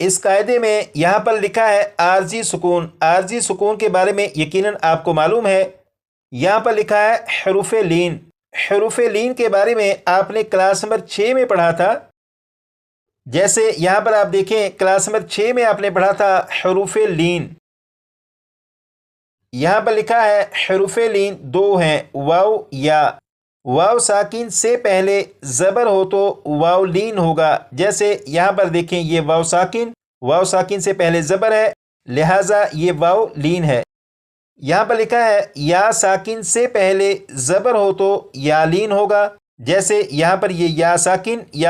اس قاعدے میں یہاں پر لکھا ہے عارضی سکون. عارضی سکون کے بارے میں یقیناً آپ کو معلوم ہے. یہاں پر لکھا ہے حروف لین. حروف لین کے بارے میں آپ نے کلاس نمبر 6 میں پڑھا تھا. جیسے یہاں پر آپ دیکھیں کلاس نمبر 6 میں آپ نے پڑھا تھا حروف لین. یہاں پر لکھا ہے حروف لین 2 ہیں، واو یا. واو ساکن سے پہلے زبر ہو تو واو لین ہوگا. جیسے یہاں پر دیکھیں یہ واو ساکن سے پہلے زبر ہے، لہٰذا یہ واو لین ہے. یہاں پر لکھا ہے یا ساکن سے پہلے زبر ہو تو یا لین ہوگا. جیسے یہاں پر یہ یا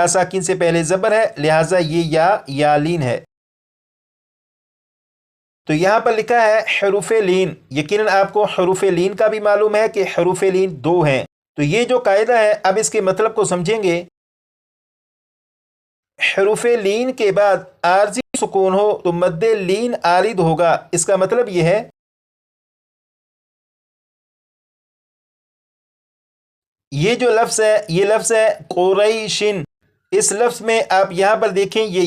ساکن سے پہلے زبر ہے، لہٰذا یہ یا لین ہے. تو یہاں پر لکھا ہے حروف لین. یقیناً آپ کو حروف لین کا بھی معلوم ہے کہ حروف لین 2 ہیں. تو یہ جو قاعدہ ہے اب اس کے مطلب کو سمجھیں گے. حروف لین کے بعد عارضی سکون ہو تو مد لین عارض ہوگا. اس کا مطلب یہ ہے یہ جو لفظ ہے یہ لفظ ہے قریشن. اس لفظ میں آپ یہاں پر دیکھیں یہ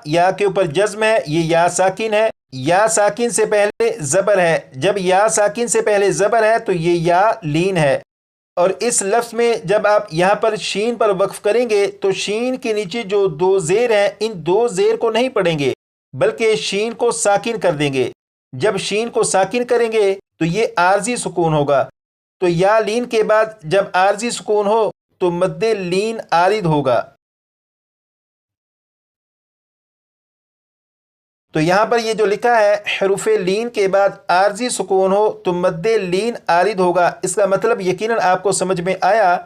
یا کے اوپر جزم ہے، یہ یا ساکن ہے. یا ساکن سے پہلے زبر ہے. جب یا ساکن سے پہلے زبر ہے تو یہ یا لین ہے. اور اس لفظ میں جب آپ یہاں پر شین پر وقف کریں گے تو شین کے نیچے جو 2 زیر ہیں ان 2 زیر کو نہیں پڑھیں گے بلکہ شین کو ساکن کر دیں گے. جب شین کو ساکن کریں گے تو یہ عارضی سکون ہوگا. تو یا لین کے بعد جب عارضی سکون ہو تو مد لین عارض ہوگا. تو یہاں پر یہ جو لکھا ہے حروف لین کے بعد عارضی سکون ہو تو مد لین عارض ہوگا. اس کا مطلب یقیناً آپ کو سمجھ میں آیا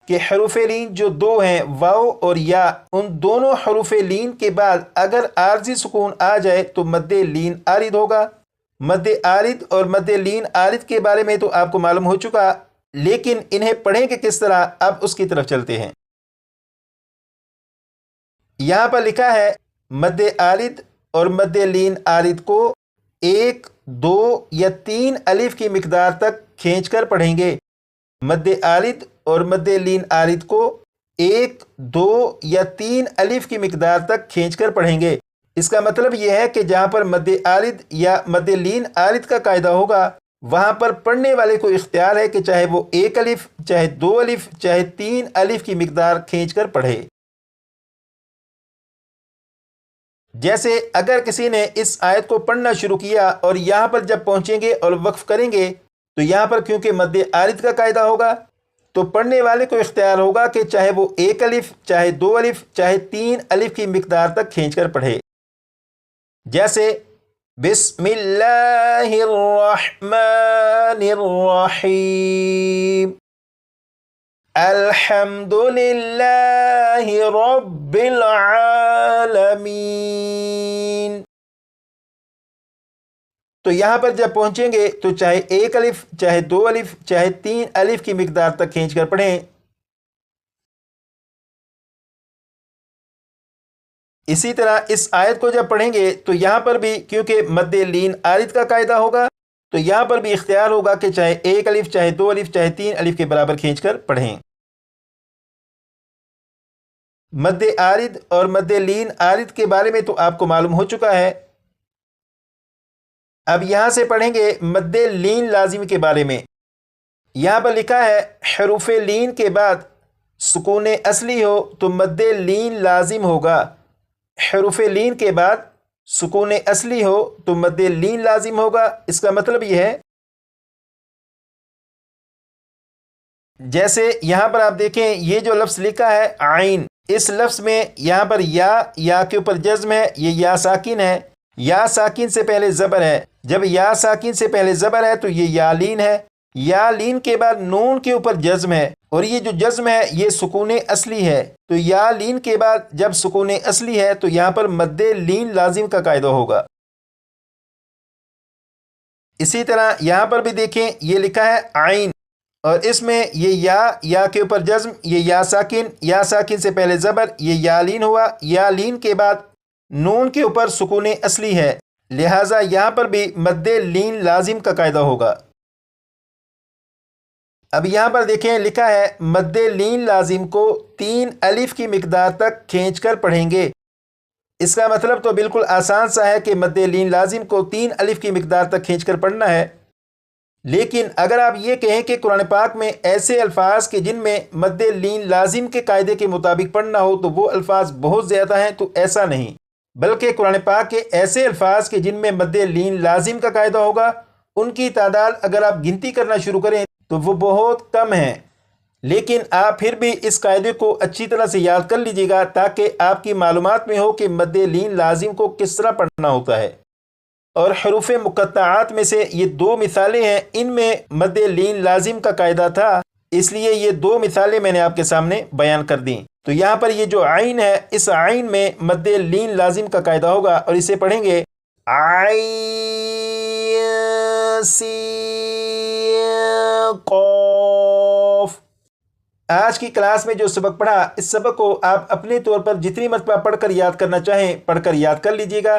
کہ حروف لین جو 2 ہیں واو اور یا، ان دونوں حروف لین کے بعد اگر عارضی سکون آ جائے تو مد لین عارض ہوگا. مد عارض اور مد لین عارض کے بارے میں تو آپ کو معلوم ہو چکا، لیکن انہیں پڑھیں کہ کس طرح، اب اس کی طرف چلتے ہیں. یہاں پر لکھا ہے مد عارض اور مد لین عارض کو 1، 2 یا 3 الف کی مقدار تک کھینچ کر پڑھیں گے. مد عارض اور مد لین عارض کو 1، 2 یا 3 الف کی مقدار تک کھینچ کر پڑھیں گے. اس کا مطلب یہ ہے کہ جہاں پر مد عارض یا مد لین عارض کا قاعدہ ہوگا وہاں پر پڑھنے والے کو اختیار ہے کہ چاہے وہ 1 الف، چاہے 2 الف، چاہے 3 الف کی مقدار کھینچ کر پڑھے. جیسے اگر کسی نے اس آیت کو پڑھنا شروع کیا اور یہاں پر جب پہنچیں گے اور وقف کریں گے تو یہاں پر کیونکہ مد عارض کا قاعدہ ہوگا تو پڑھنے والے کو اختیار ہوگا کہ چاہے وہ 1 الف، چاہے 2 الف، چاہے 3 الف کی مقدار تک کھینچ کر پڑھے. جیسے بسم اللہ الرحمن الرحیم، الحمد للہ رب العالمین. تو یہاں پر جب پہنچیں گے تو چاہے 1 الف، چاہے 2 الف، چاہے 3 الف کی مقدار تک کھینچ کر پڑھیں. اسی طرح اس آیت کو جب پڑھیں گے تو یہاں پر بھی کیونکہ مد لین عارض کا قاعدہ ہوگا تو یہاں پر بھی اختیار ہوگا کہ چاہے 1 الف، چاہے 2 الف، چاہے 3 الف کے برابر کھینچ کر پڑھیں. مد عارض اور مد لین عارض کے بارے میں تو آپ کو معلوم ہو چکا ہے. اب یہاں سے پڑھیں گے مد لین لازم کے بارے میں. یہاں پر لکھا ہے حروف لین کے بعد سکون اصلی ہو تو مد لین لازم ہوگا. حروف لین کے بعد سکون اصلی ہو تو مد لین لازم ہوگا. اس کا مطلب یہ ہے جیسے یہاں پر آپ دیکھیں یہ جو لفظ لکھا ہے عین، اس لفظ میں یہاں پر یا کے اوپر جزم ہے، یہ یا ساکن ہے. یا ساکن سے پہلے زبر ہے. جب یا ساکن سے پہلے زبر ہے تو یہ یا لین ہے. یا لین کے بعد نون کے اوپر جزم ہے اور یہ جو جزم ہے یہ سکون اصلی ہے. تو یا لین کے بعد جب سکون اصلی ہے تو یہاں پر مد لین لازم کا قاعدہ ہوگا. اسی طرح یہاں پر بھی دیکھیں یہ لکھا ہے عین اور اس میں یہ یا کے اوپر جزم، یہ یا ساکن سے پہلے زبر، یہ یا لین ہوا. یا لین کے بعد نون کے اوپر سکون اصلی ہے، لہٰذا یہاں پر بھی مد لین لازم کا قاعدہ ہوگا. اب یہاں پر دیکھیں لکھا ہے مد لین لازم کو 3 الف کی مقدار تک کھینچ کر پڑھیں گے. اس کا مطلب تو بالکل آسان سا ہے کہ مد لین لازم کو 3 الف کی مقدار تک کھینچ کر پڑھنا ہے، لیکن اگر آپ یہ کہیں کہ قرآن پاک میں ایسے الفاظ کے جن میں مد لین لازم کے قاعدے کے مطابق پڑھنا ہو تو وہ الفاظ بہت زیادہ ہیں، تو ایسا نہیں، بلکہ قرآن پاک کے ایسے الفاظ کے جن میں مد لین لازم کا قاعدہ ہوگا ان کی تعداد اگر آپ گنتی کرنا شروع کریں تو وہ بہت کم ہیں، لیکن آپ پھر بھی اس قاعدے کو اچھی طرح سے یاد کر لیجیے گا تاکہ آپ کی معلومات میں ہو کہ مد لین لازم کو کس طرح پڑھنا ہوتا ہے۔ اور حروف مقطعات میں سے یہ 2 مثالیں ہیں، ان میں مد لین لازم کا قاعدہ تھا، اس لیے یہ 2 مثالیں میں نے آپ کے سامنے بیان کر دیں۔ تو یہاں پر یہ جو عین ہے، اس عین میں مد لین لازم کا قاعدہ ہوگا اور اسے پڑھیں گے عین سین قاف۔ آج کی کلاس میں جو سبق پڑھا، اس سبق کو آپ اپنے طور پر جتنی مرتبہ پڑھ کر یاد کرنا چاہیں پڑھ کر یاد کر لیجیے گا۔